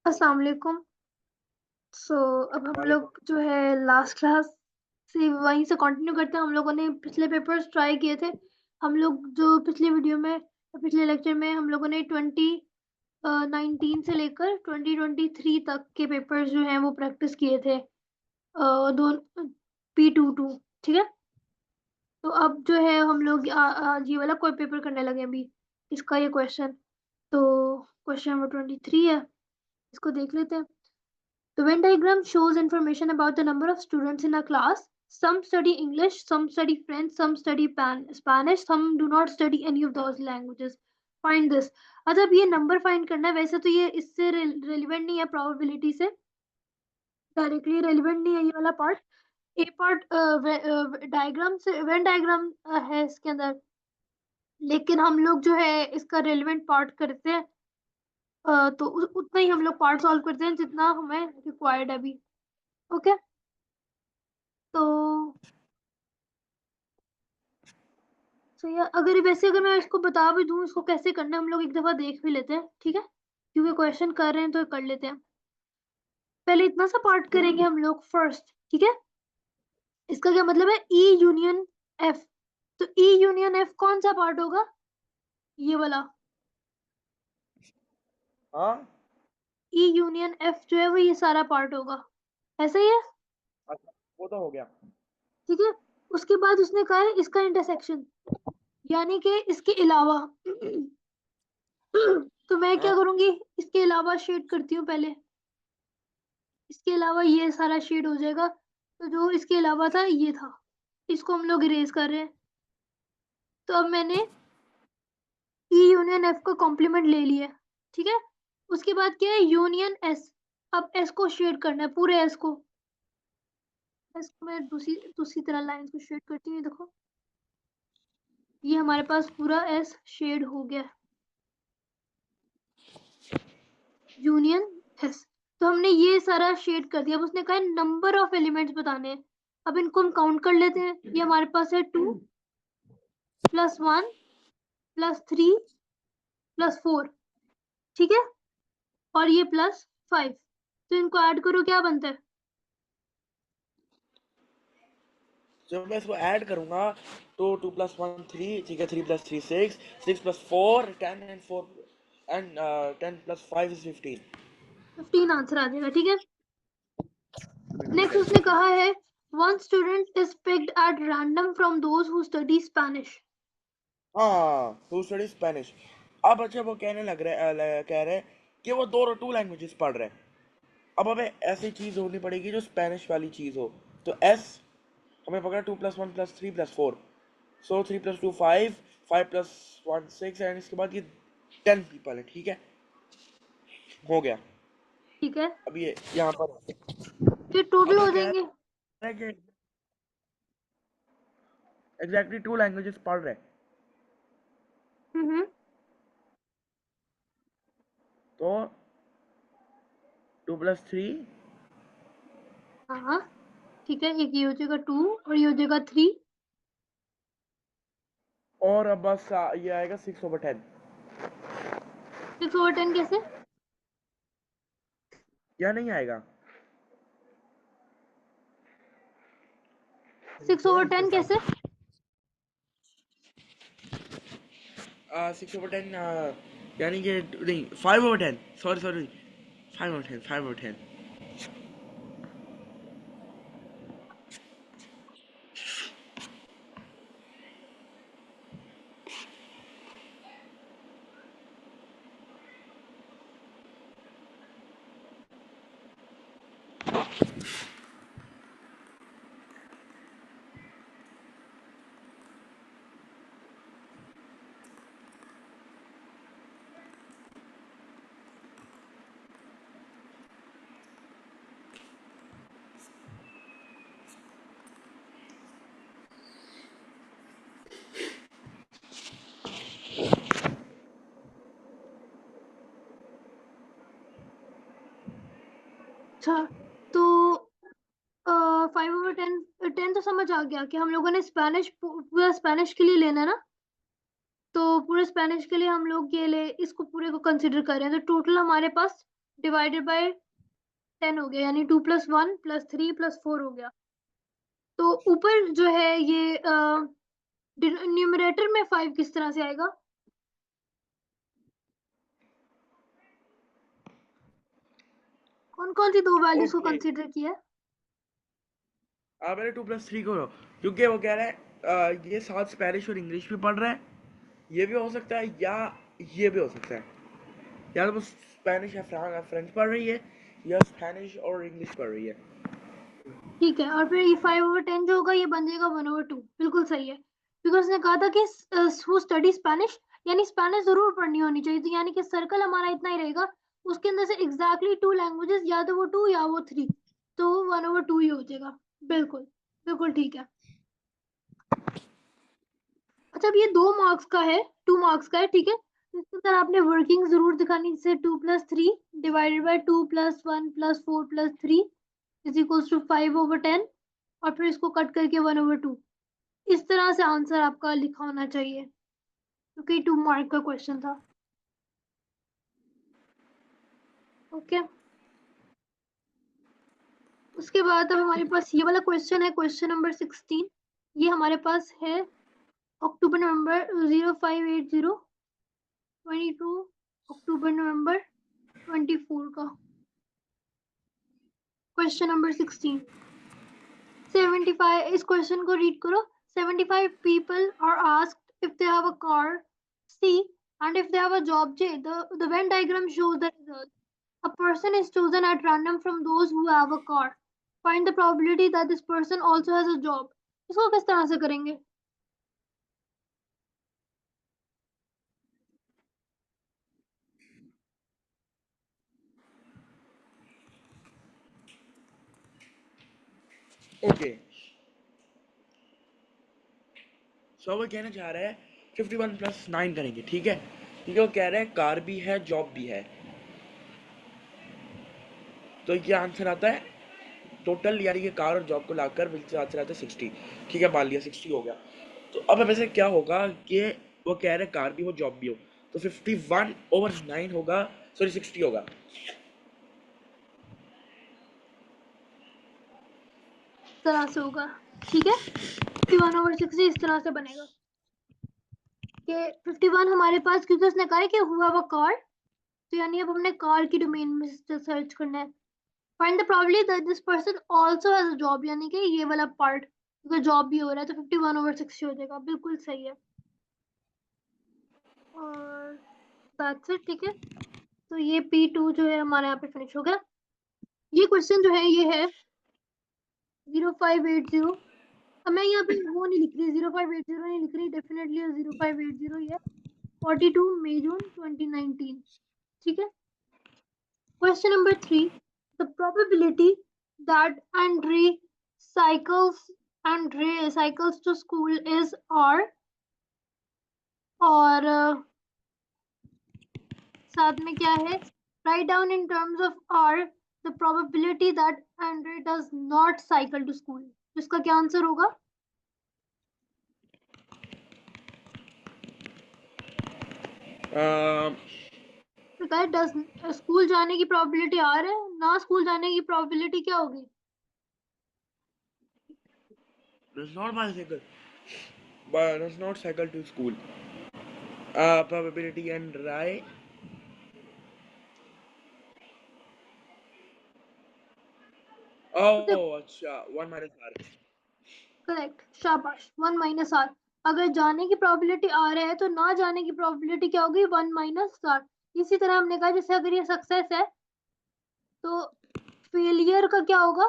अस्सलाम वालेकुम। अब हम वालेकुम। लोग जो है लास्ट क्लास से वहीं से कंटिन्यू करते हैं। हम लोगों ने पिछले पेपर्स ट्राई किए थे। हम लोग जो पिछले वीडियो में पिछले लेक्चर में हम लोगों ने 2019 से लेकर 2023 तक के पेपर्स जो हैं वो प्रैक्टिस किए थे। दो P22। ठीक है। तो अब जो है हम लोग आज ये वाला कोई पेपर करने लगे अभी इसका ये क्वेश्चन। तो क्वेश्चन नंबर 23 है, इसको देख लेते हैं। The Venn diagram shows information about the number of students in a class. Some study English, some study French, some study Spanish, some do not study any of those languages. Find this. अच्छा, अब ये number find करना है। वैसे तो ये इससे relevant नहीं है प्रोबेबिलिटी से, डायरेक्टली रेलिवेंट नहीं है ये वाला पार्ट। ए पार्ट डायग्राम से वेन डायग्राम है इसके अंदर, लेकिन हम लोग जो है इसका रेलिवेंट पार्ट करते हैं। तो उतना ही हम लोग पार्ट सॉल्व करते हैं जितना हमें रिक्वायर्ड है अभी। ओके। तो सो यार, अगर मैं इसको बता भी दूं इसको कैसे करना है, हम लोग एक दफा देख भी लेते हैं, ठीक है? क्योंकि क्वेश्चन कर रहे हैं तो कर लेते हैं। पहले इतना सा पार्ट करेंगे हम लोग फर्स्ट, ठीक है? इसका क्या मतलब है? E union F. तो ई यूनियन एफ कौन सा पार्ट होगा? ये वाला। हाँ। ई यूनियन एफ जो है वो ये सारा पार्ट होगा, ऐसा ही है। अच्छा, वो तो हो गया। ठीक है। उसके बाद उसने कहा है इसका इंटरसेक्शन, यानी कि इसके अलावा। तो मैं क्या हाँ। करूंगी, इसके अलावा शेड करती हूँ पहले। इसके अलावा ये सारा शेड हो जाएगा। तो जो इसके अलावा था ये था, इसको हम लोग इरेज कर रहे हैं। तो अब मैंने ई यूनियन एफ का कॉम्प्लीमेंट ले लिया, ठीक है? उसके बाद क्या है? Union S. अब एस को शेड करना है, पूरे एस को। एस को मैं दूसरी दूसरी तरह लाइन को शेड करती हूँ, देखो। ये हमारे पास पूरा एस शेड हो गया, यूनियन एस। तो हमने ये सारा शेड कर दिया। अब उसने कहा नंबर ऑफ एलिमेंट्स बताने हैं। अब इनको हम काउंट कर लेते हैं। ये हमारे पास है 2 + 1 + 3 + 4, ठीक है? और ये +5। तो इनको ऐड करो, क्या बनता है? जब मैं इसको ऐड करूंगा तो 2 + 1 3, ठीक है, 3 + 3 6, 6 + 4 10 एंड 4 एंड 10 + 5 is 15। 15 आंसर आ जाएगा, ठीक है? ठीक नेक्स्ट है। उसने कहा है one student is picked at random from those who study Spanish. हाँ, हु स्टडी स्पेनिश। अब अच्छा, वो कहने लग रहा है कह रहे हैं कि वो दो टू लैंग्वेजेस पढ़ रहे हैं। अब हमें ऐसी चीज होनी पड़ेगी जो स्पेनिश वाली चीज हो। तो एस हमें पकड़ा 2 + 1 + 3 + 4। सो 3 + 2 5, 5 + 1 6, एंड इसके बाद ये 10 पीपल है, ठीक है। हो गया। ठीक है, अब ये यहाँ पर फिर टोटल अब ये हो कह जाएंगे। रहा है कि एग्जैक्टली टू लैंग्वेजेस पढ़ रहे हैं। हम्म। तो 2 + 3 हाँ हाँ, ठीक है। एक ये हो जाएगा 2 और ये हो जाएगा 3। और अब बस ये आएगा 6/10। 6/10 कैसे? या नहीं आएगा? 6/10 कैसे? 6/10, यानी कि नहीं, 5/10, सॉरी सॉरी, 5/10, 5/10। अच्छा, तो 5/10, 10 तो समझ आ गया कि हम लोगों ने स्पेनिश पूरा स्पेनिश के लिए लेना है ना। तो पूरे स्पेनिश के लिए हम लोग ये ले इसको पूरे को कंसिडर कर रहे हैं। तो टोटल हमारे पास डिवाइडेड बाय 10 हो गया, यानी 2 + 1 + 3 + 4 हो गया। तो ऊपर जो है ये न्यूमरेटर में 5 किस तरह से आएगा? कौन कौन सी दो वैल्यूज को ओके, कंसीडर किया है? मैंने 2 + 3 को, क्योंकि वो कह रहा है ये साथ स्पेनिश और इंग्लिश भी पढ़ रहा है, ये भी हो सकता है या ये भी हो सकता है, या तो वो स्पेनिश या फ्रेंच पढ़ रही है, या स्पेनिश और इंग्लिश पढ़ रही है। ठीक है, और फिर ये 5/10 जो होगा ये बन जाएगा 1/2। बिल्कुल सही है, बिकॉज उसने कहा था कि हु स्टडी स्पेनिश, यानी स्पेनिश जरूर पढ़नी होनी चाहिए, तो यानी कि सर्कल हमारा इतना ही रहेगा, उसके अंदर से एग्जैक्टली 2 लैंग्वेजेस, या तो वो 2 या वो 3, तो 1/2 ही हो जाएगा। बिल्कुल, बिल्कुल ठीक है। अच्छा, अब ये 2 मार्क्स का है, 2 मार्क्स का है, ठीक है। तो इसके अंदर आपने वर्किंग जरूर दिखानी, जैसे 2 + 3 divided by 2 + 1 + 4 + 3 is equals to 5/10, और फिर इसको कट करके 1/2। इस तरह से आंसर आपका लिखा होना चाहिए, क्योंकि 2 मार्क का क्वेश्चन था। ओके, उसके बाद अब हमारे पास ये वाला क्वेश्चन है, क्वेश्चन नंबर 16। ये हमारे पास है अक्टूबर नवंबर 0580, 22 अक्टूबर नवंबर 24 का। क्वेश्चन नंबर 16, 75, इस क्वेश्चन को रीड करो। 75 people are asked if they have a car C and if they have a job J. The Venn diagram shows the result. A person is chosen at random from those who have a car. Find the probability that this person also has a job. इसको किस तरह से करेंगे? Okay, सो वो कहना चाह रहा है 51 + 9 करेंगे, ठीक है, क्योंकि वो कह रहा है कार भी है जॉब भी है, तो ये आंसर आता है टोटल, यानी कि कार और जॉब को लाकर बिल्कुल आंसर आता है 60। ठीक है, मान लिया 60 हो गया। तो अब वैसे क्या होगा कि वो कह रहे हैं कार भी हो जॉब भी हो, तो 51/9 होगा, सॉरी 60 होगा। इस तरह से होगा, ठीक है। 51/60 इस तरह से बनेगा कि 51 हमारे पास, क्योंकि उसने कहा है कि हुआ वो कार, तो यानी अब हमने कार की डोमेन में सर्च करना है। Find the probability that this person also has a job, यानी कि ये वाला पार्ट, क्योंकि जॉब भी हो रहा है, तो 51/60 हो जाएगा। बिल्कुल सही है, और दैट्स इट, ठीक है। तो ये P2 जो है हमारे यहाँ पे फिनिश हो गया। ये क्वेश्चन जो है ये है 0580। अब मैं यहाँ पे वो नहीं लिख रही, 0580 नहीं लिख रही, डेफिनेटली 0580 ही है। 42 मई जून 2019, ठीक है। Question number 3. The probability that Andre cycles to school is R, और साथ में क्या है? Write down in terms of R the probability that Andre does not cycle to school. इसका क्या आंसर होगा? तो क्या डस स्कूल जाने की प्रोबेबिलिटी R है, ना स्कूल जाने की प्रोबेबिलिटी क्या होगी? Does not bicycle, but does not cycle to school. Probability and right. Oh, अच्छा, 1 - R। करेक्ट, शाबाश, 1 - R। अगर जाने की प्रोबेबिलिटी R है तो ना जाने की प्रोबेबिलिटी क्या होगी? 1 - R। इसी तरह हमने कहा जैसे अगर ये सक्सेस है तो फेलियर का क्या होगा?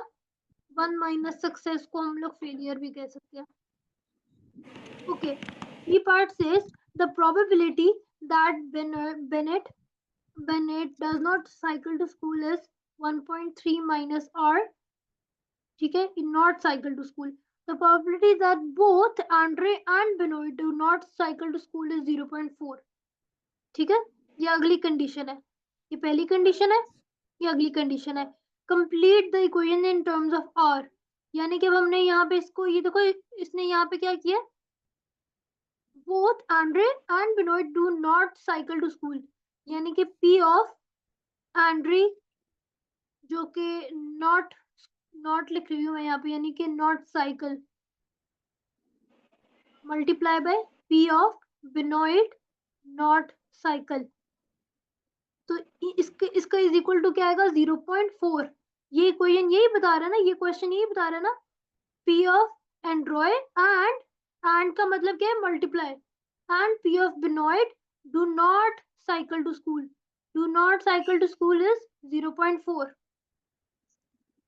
1 - सक्सेस को हम लोग फेलियर भी कह सकते हैं। ओके, ये part says the probability that Bennett does not cycle to school is 1.3 - R, ठीक है, in not cycle to school. The probability that both Andre and Benoit do not cycle to school is 0.4, ठीक है। ये अगली condition है, ये पहली condition है, ये अगली कंडीशन है। Complete the equation in terms of r, यानी कि अब हमने यहाँ पे इसको, ये देखो इसने यहाँ पे क्या किया, both Andre and Benoit do not cycle to school, यानी कि P of एंड्री, जो कि नॉट नॉट लिख रही हूँ मैं यहाँ पे, यानी कि not cycle, multiply by p of Benoit not cycle. तो इसके इसका इज इक्वल टू क्या आएगा, 0.4। ये क्वेश्चन यही बता रहा है ना, ये क्वेश्चन यही बता रहा है ना, पी ऑफ एंड्रॉइड एंड का मतलब क्या है, multiply, and p of Benoit do not cycle to school, do not cycle to school is 0.4।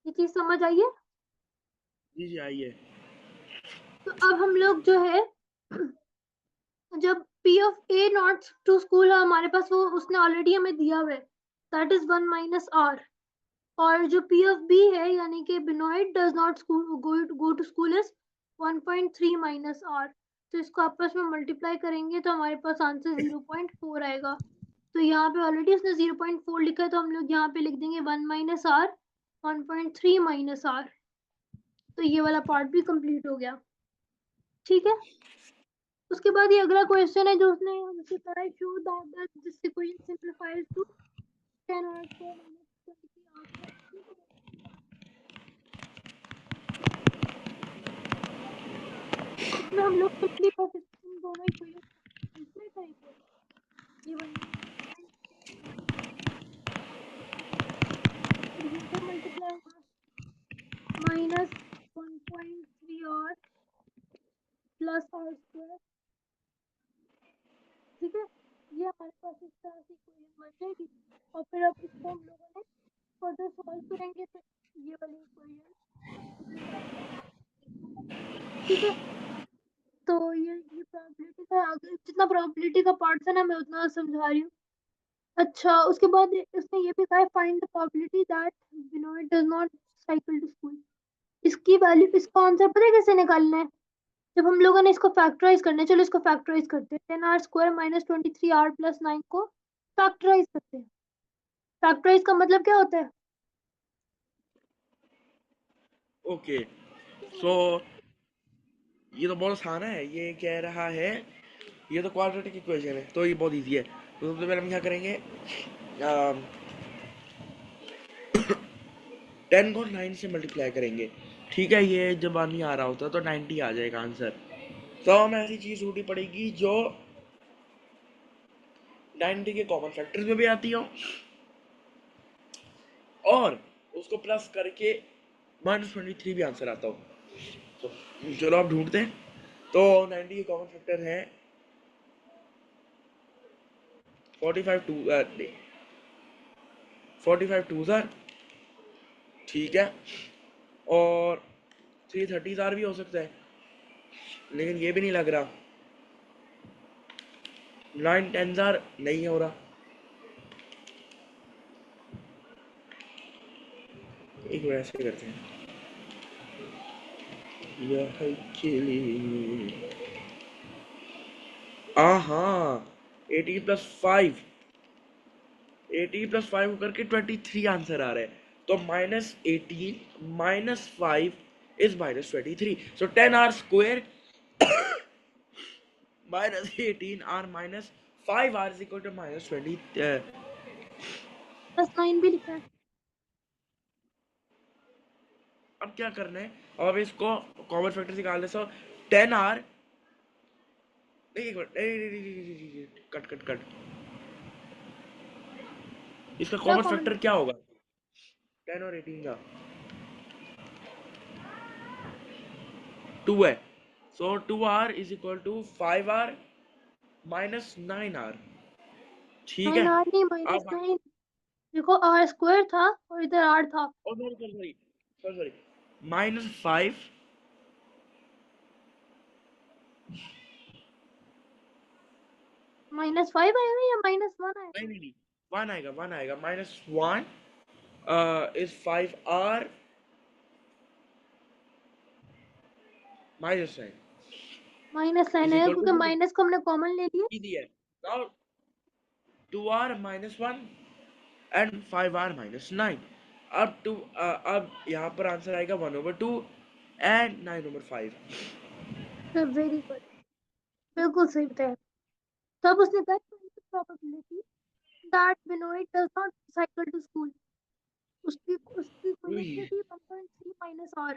ये चीज समझ आई है? जी जी आइए। तो अब हम लोग जो है, जब P of A not to school है हमारे पास, वो उसने ऑलरेडी हमें दिया हुआ है, दैट इज 1 माइनस आर। और जो P ऑफ B है, यानी कि Benoit does not go to school is 1.3 minus r. तो इसको आपस में मल्टीप्लाई करेंगे तो हमारे पास आंसर 0.4 आएगा। तो यहाँ पे ऑलरेडी उसने 0.4 लिखा है, तो हम लोग यहाँ पे लिख देंगे 1 माइनस आर, 1.3 माइनस आर। तो ये वाला पार्ट भी कंप्लीट हो गया। ठीक है, उसके बाद ये अगला क्वेश्चन है जो उसने हमसे कहा है, show that this equation simplifies to 10 r square minus 20 r square। इसमें हम लोग सिंपली बस इन दोनों इक्वेशन को मल्टीप्लाई करेंगे। ये 1 माइनस फिर ये सब मल्टीप्लाई होगा, minus 1.3 r plus r square. ठीक है, ये हमारे पास इस तरह से इक्वेशन बन जाएगी। और फिर अब इसको हम लोगों ने फर्दर सॉल्व करेंगे तो ये वाली इक्वेशन सिंप्लीफाई हो जाएगी। ठीक है, तो ये प्रोबेबिलिटी का आगे जितना प्रोबेबिलिटी का पार्ट था ना, मैं उतना समझा रही हूँ। अच्छा, उसके बाद उसने ये भी कहा, find the probability that Binoy does not cycle to school. इसकी वैल्यू, इसका आंसर पता है कैसे निकालना है? जब हम लोगों ने इसको फैक्टराइज करना है, चलो इसको फैक्टराइज करते हैं। 10 r square minus 23 r plus 9 को फैक्टराइज करते हैं। फैक्टराइज का मतलब क्या होता है? ओके, सो ये तो बहुत आसान है। ये कह रहा है, ये तो क्वाड्रेटिक इक्वेशन है, तो ये बहुत इजी है। तो सबसे पहले हम क्या करेंगे, 10 को 9 से मल्टीप्लाई करेंगे। ठीक है, ये जब नहीं आ रहा होता तो 90 आ जाएगा आंसर। तो हमें ऐसी चीज़ ढूंढनी पड़ेगी जो 90 के कॉमन फैक्टर्स में भी आती हो, और उसको प्लस करके -23 भी आंसर आता हो। तो चलो आप ढूंढते हैं। तो 90 के कॉमन फैक्टर है 45 टू 45 टू सर, ठीक है, और 330 जार भी हो सकता है, लेकिन ये भी नहीं लग रहा। 9 10 जार नहीं हो रहा। एक बार ऐसे करते हैं, यह के लिए हाँ, 18 + 5, 18 + 5 करके 23 आंसर आ रहा है। तो -18 - 5 इज -23। So 10 r square -18 r -5 r is equal to -20। Plus 9 भी लिखा है। अब क्या करना है, अब इसको कॉमन फैक्टर निकालने से 10 r, नहीं एक मिनट, कट कट कट, इसका क्या कॉमन कॉमन? फैक्टर क्या होगा 10 और 18 का? 2 है। So 2r is equal to 5r -9r। ठीक 9 है, आर नहीं, माइनस अब 9। देखो आर स्क्वायर था और इधर आर था। Sorry sorry sorry sorry sorry, -5, -5 आएगा या -1 आएगा? नहीं नहीं नहीं, 1 आएगा, 1 आएगा, -1 इज 5r -9 -9 इज आएगा इक्वल क्योंकि टू, माइनस को हमने कॉमन ले लिया। इजी है। Now 2r -1 and 5r -9। अब अब यहाँ पर आंसर आएगा 1/2 एंड 9/5। तो वेरी गुड, बिल्कुल सही बताया। तब उसने कहा probability that Benoit does not cycle to school. उसकी equation थी 1.3 minus r.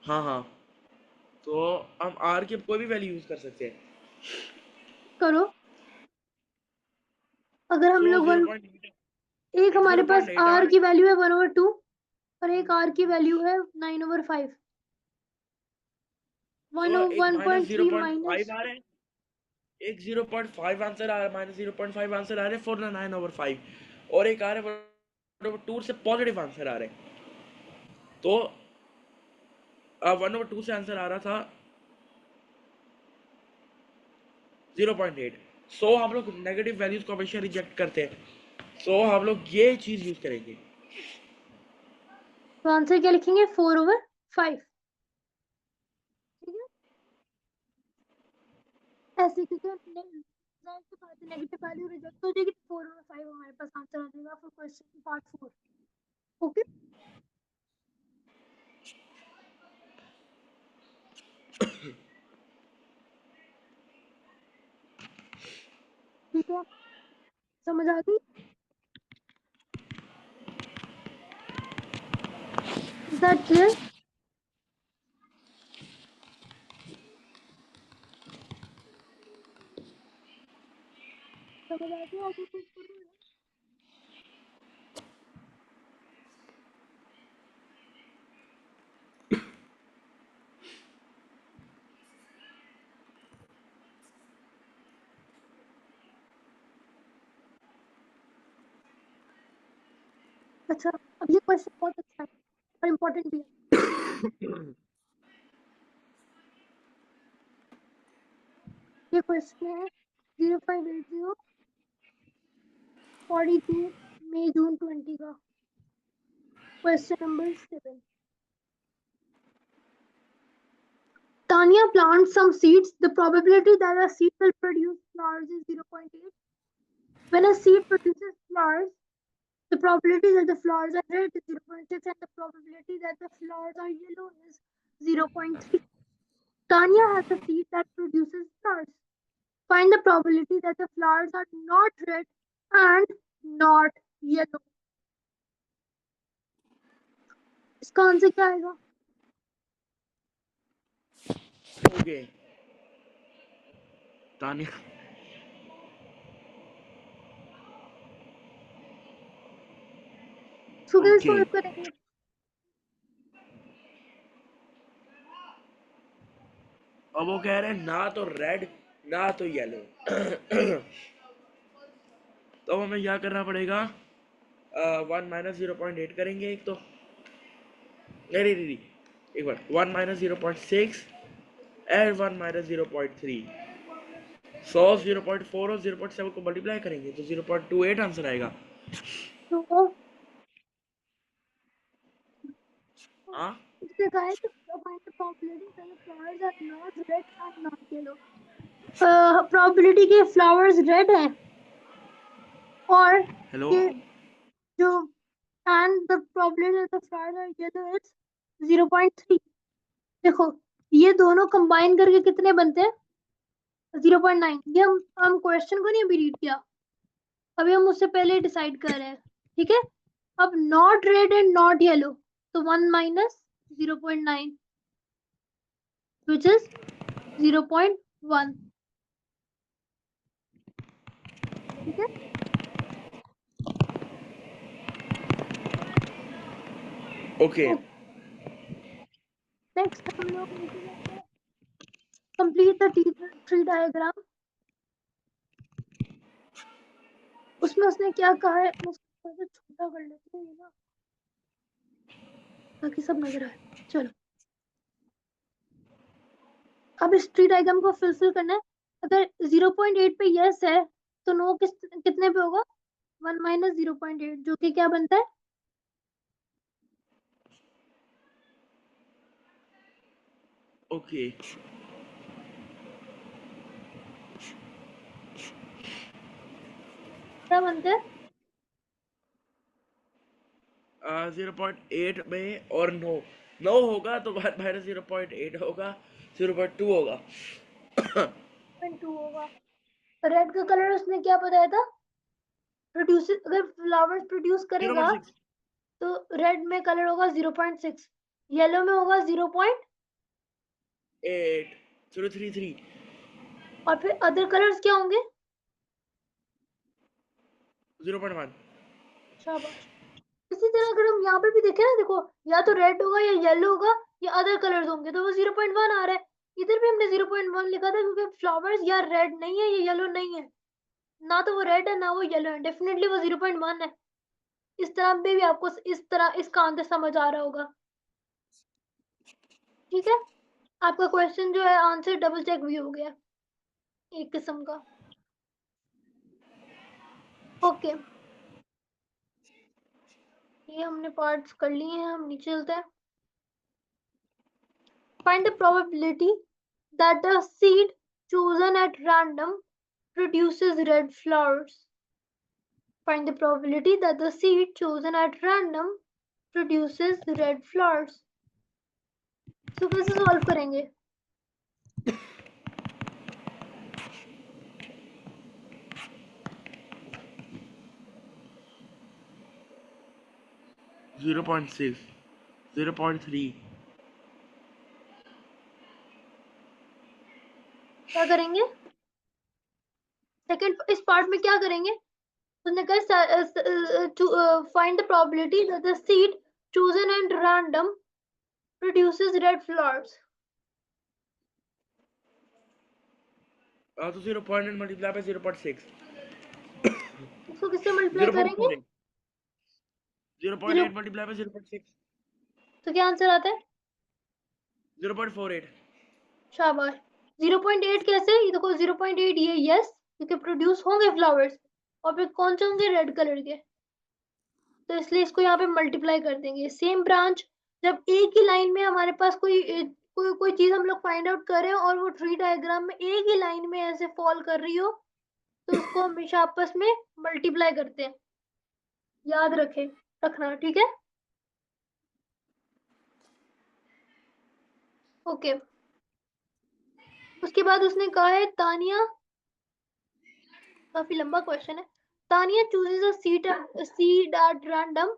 हाँ हाँ, तो हम r की कोई भी वैल्यू यूज कर सकते हैं। करो, अगर हम सो लोग 0.8, एक हमारे पास 0.8 r r, की वैल्यू है 1/2 और एक r की वैल्यू है 9/5. सो एक माइनस 1.3 minus 0.5 आ रहे हैं, एक 0.5 आंसर आ रहा है, माइनस 0.5 आंसर आ रहे हैं फॉर 9/5, और एक आ रहा है 1/2 से पॉजिटिव आंसर आ रहे हैं। तो 1/2 से आंसर आ रहा था 0.8। सो हम लोग नेगेटिव वैल्यूज को हमेशा रिजेक्ट करते हैं, सो हम लोग ये चीज यूज करेंगे। तो आंसर क्या लिखेंगे 4/5. ठीक है, ऐसे क्योंकि नेगेटिव वैल्यू रिजेक्ट हो जाएगी, 4/5 हमारे पास आंसर आ जाएगा फॉर क्वेश्चन पार्ट 4. ओके, ठीक है, समझ आ गई? Is that clear? समझ आ गया? आगे कुछ करूँ? अच्छा, अब ये क्वेश्चन बहुत अच्छा है और इम्पोर्टेंट भी है। ये क्वेश्चन है 0580 42 मई जून 20 का, question number 7. Tanya plants some seeds. The probability that a seed will produce flowers is 0.8. When a seed produces flowers, the probability that the flowers are red is 0.6 and the probability that the flowers are yellow is 0.3. Tanya has a seed that produces flowers. Find the probability that the flowers are not red and not yellow. इसका answer क्या आएगा? Okay Tania, इसको कैसे okay solve करेंगे? अब वो कह रहे हैं ना तो रेड ना तो येलो। तो हमें क्या करना पड़ेगा, 1 - 0.8 करेंगे एक तो, नहीं, एक बार 1 - 0.6 एंड 1 - 0.3। 0.4 और 0.7 को मल्टीप्लाई करेंगे तो 0.28 आंसर आएगा। तो हाँ इसने कहा है कि find the probability that the flowers are not red and not yellow. Probability के फ्लावर्स रेड हैं और हेलो, ये जो and the probability that the flowers are yellow is 0.3. देखो, ये दोनों कंबाइन करके कितने बनते हैं? 0.9. ये हम क्वेश्चन को नहीं अभी रीड किया, अभी हम उससे पहले डिसाइड कर रहे हैं. ठीक है, अब not red and not yellow, तो 1 माइनस 0.9 which is 0.1. ठीक है, ओके नेक्स्ट हम लोग नीचे जाते हैं, कंप्लीट द ट्री डायग्राम. उसमें उसने क्या कहा है, मैं उसको थोड़ा सा छोटा कर लेती हूँ ना ताकि सब नजर आए. चलो, अब इस ट्री डायग्राम को फिल करना है. अगर 0.8 पे यस है तो नो कितने पे होगा? 1 माइनस 0.8, जो कि क्या बनता है? ओके क्या बनता है? 0.8 में और नो, 9 होगा तो 1 माइनस 0.8 होगा, 0.2 होगा। 0.2 होगा। रेड का कलर उसने क्या बताया था? प्रोड्यूस, अगर फ्लावर्स प्रोड्यूस करेगा 0.6। तो रेड में कलर होगा 0.6, येलो में होगा 0. 8 033। और फिर अदर कलर्स क्या होंगे? 0.1। शाबाश। इसी तरह अगर हम यहाँ पे भी देखें ना, देखो या तो रेड होगा या येलो होगा या अदर कलर्स होंगे, तो वो 0.1 आ रहा है। इधर भी हमने 0.1 लिखा था क्योंकि फ्लावर्स या रेड नहीं है या येलो नहीं है, ना तो वो रेड है ना वो येलो है, डेफिनेटली वो 0.1 है। इस तरह पे भी आपको इस तरह इसका आंसर समझ आ रहा होगा। ठीक है, आपका क्वेश्चन जो है आंसर डबल चेक भी हो गया एक किस्म का। ओके, ये हमने पार्ट्स कर लिए हैं, हम नीचे चलते हैं। Find the probability that the seed chosen at random produces red flowers. Find the probability that the seed chosen at random produces red flowers. So कैसे सॉल्व करेंगे? 0.6 0.3। क्या करेंगे? सेकंड इस पार्ट में क्या करेंगे? उसने कहा to find the probability that the seed chosen at random produces red flowers. हाँ तो 0.8 मल्टीप्लाई बाय 0.6। इसको किससे मल्टीप्लाई करेंगे? 0.48। जीरो। 0.8 multiply by 0.6। तो क्या आंसर आता है? 0.48। शाबाश। 0.8 कैसे? ये देखो 0.8, ये यस क्योंकि प्रोड्यूस होंगे फ्लावर्स, और फिर कौन से होंगे? रेड कलर के, तो इसलिए इसको यहाँ पे मल्टीप्लाई कर देंगे। सेम ब्रांच, जब एक ही लाइन में हमारे पास कोई चीज हम लोग फाइंड आउट करें और वो ट्री डायग्राम में एक ही लाइन में ऐसे फॉल कर रही हो, तो उसको हमेशा आपस में मल्टीप्लाई करते हैं। याद रखना, ठीक है? ओके, उसके बाद उसने कहा है तानिया, काफी लंबा क्वेश्चन है। Tania chooses a seed at random,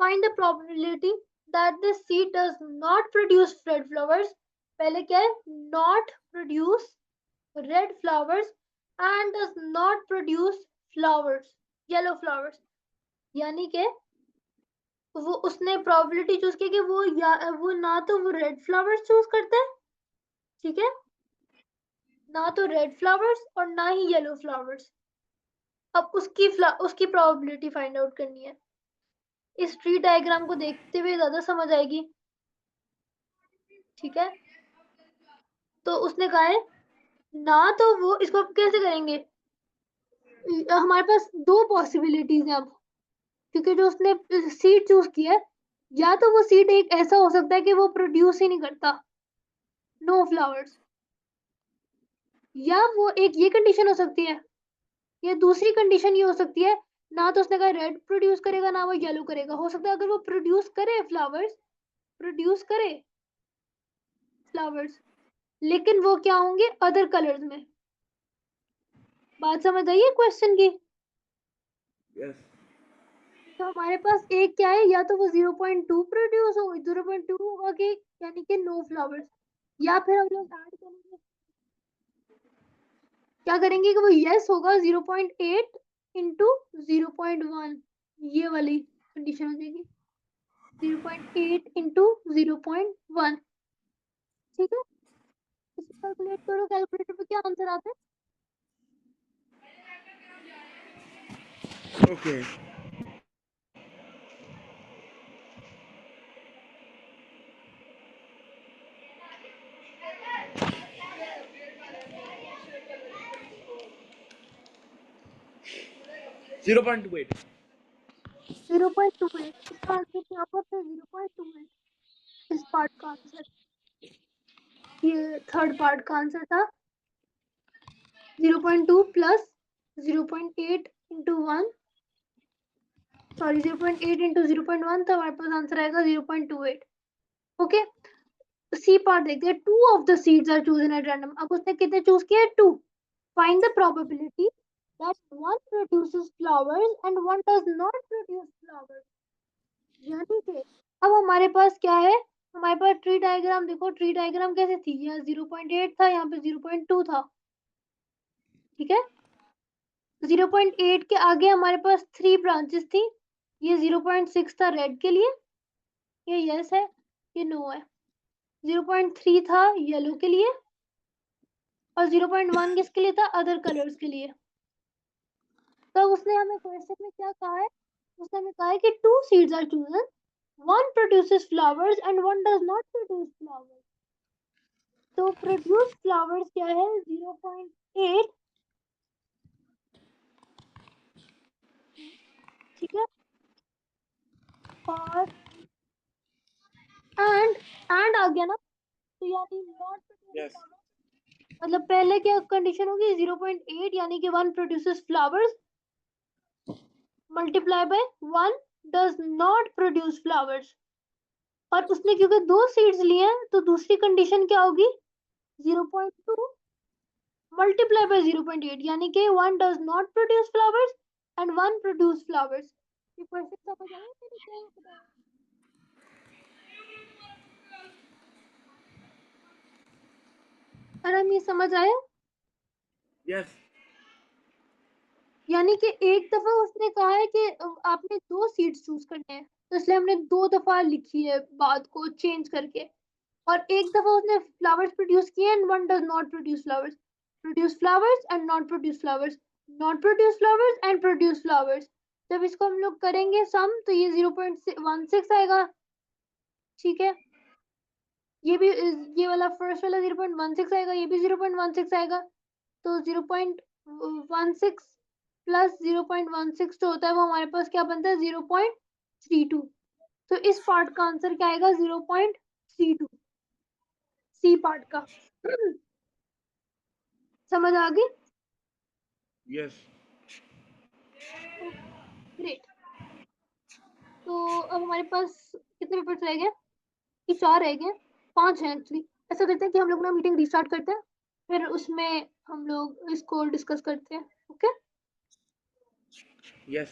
find the probability that the seed does not produce red flowers. पहले क्या है? Not produce red flowers and does not produce flowers, yellow flowers। यानी कि वो उसने प्रोबेबिलिटी चूज की कि वो ना तो वो रेड फ्लावर्स चूज करता है, ठीक है, ना तो रेड फ्लावर्स और ना ही येलो फ्लावर्स। अब उसकी प्रोबेबिलिटी फाइंड आउट करनी है। इस ट्री डायग्राम को देखते हुए ज्यादा समझ आएगी, ठीक है? तो उसने कहा है ना तो वो, इसको कैसे करेंगे? हमारे पास दो पॉसिबिलिटीज हैं अब, क्योंकि जो उसने सीड चूज किया है, या तो वो सीड एक ऐसा हो सकता है कि वो प्रोड्यूस ही नहीं करता, नो फ्लावर्स, या वो एक ये कंडीशन हो सकती है, या दूसरी कंडीशन ये हो सकती है ना तो उसने कहा रेड प्रोड्यूस करेगा ना वो येलो करेगा। हो सकता है अगर वो प्रोड्यूस करे फ्लावर्स, लेकिन वो क्या होंगे? अदर कलर्स में। बात समझ आई है क्वेश्चन की? यस। तो हमारे पास एक क्या है, या तो वो 0.2 प्रोड्यूस हो, 0.2 होगा कि यानी कि नो फ्लावर्स, या फिर हम लोग ऐड करेंगे, क्या करेंगे कि वो यस होगा 0.8 इंटू 0.1, ये वाली कंडीशन हो जाएगी 0.8 इंटू 0.1, ठीक है? इसे कैलकुलेट करो, कैलकुलेटर पे क्या आंसर आता है? ओके 0.28। 0.28, इसका आंसर यहाँ पर 0.28, इस पार्ट का आंसर, ये थर्ड पार्ट का आंसर था 0.2 प्लस 0.8 इंटू 1, सॉरी 0.8 इंटू 0.1, तो हमारे पास आंसर आएगा 0.28। ओके, सी पार्ट देखते हैं। 2 of the seeds are chosen at random. अब उसने कितने चूज किए? 2। Find the probability that one produces flowers and one does not produce flowers. यानी कि अब हमारे पास क्या है? हमारे पास ट्री डायग्राम देखो, ट्री डायग्राम कैसे थी? यहाँ 0.8 था, यहाँ पे 0.2 था, ठीक है। 0.8 के आगे हमारे पास 3 ब्रांचेस थी। ये 0.6 था रेड के लिए, ये यस है, ये नो है। 0.3 था येलो के लिए, और 0.1 किसके लिए था? अदर कलर्स के लिए। तो उसने हमें क्वेश्चन में क्या कहा है? उसने हमें कहा है कि 2 seeds are chosen, one produces flowers and one does not produce flowers। तो प्रोड्यूस फ्लावर्स क्या है? 0.8, ठीक है। और एंड आ गया ना, तो यानी नॉट प्रोड्यूस यस फ्लावर्स। मतलब पहले क्या कंडीशन होगी? 0.8 यानी कि 1 produces flowers multiply by 1 does not produce flowers. और उसने क्योंकि 2 सीड्स लिए हैं, तो दूसरी कंडीशन क्या होगी? 0.2 मल्टीप्लाई बाय 0.8 यानी कि 1 does not produce flowers and 1 produce flowers. ये क्वेश्चन समझ आया मैंने क्या बताया? अरे हम ये समझ आया? यस यानी कि एक दफा उसने कहा है कि आपने 2 सीड्स चूज करने हैं, तो इसलिए हमने 2 दफा लिखी है बात को चेंज करके। और एक दफा उसने फ्लावर्स प्रोड्यूस किए and one does not produce flowers and not produce flowers, not produce flowers and produce flowers. जब इसको हम लोग करेंगे सम, तो ये 0.16 आएगा, ठीक है। ये भी ये वाला फर्स्ट वाला 0.16 आएगा, ये भी 0.16 आएगा। तो 0.16 प्लस 0.16 जो होता है वो हमारे पास क्या बनता है? 0.32। तो इस पार्ट का आंसर क्या आएगा? 0.32, सी पार्ट का। समझ आ गई? Yes great. तो अब हमारे पास कितने पेपर्स रह गए? कि 4 रह गए, 5 हैं एक्चुअली। ऐसा करते हैं कि हम लोग ना मीटिंग रिस्टार्ट करते हैं, फिर उसमें हम लोग इसको डिस्कस करते हैं, ओके? यस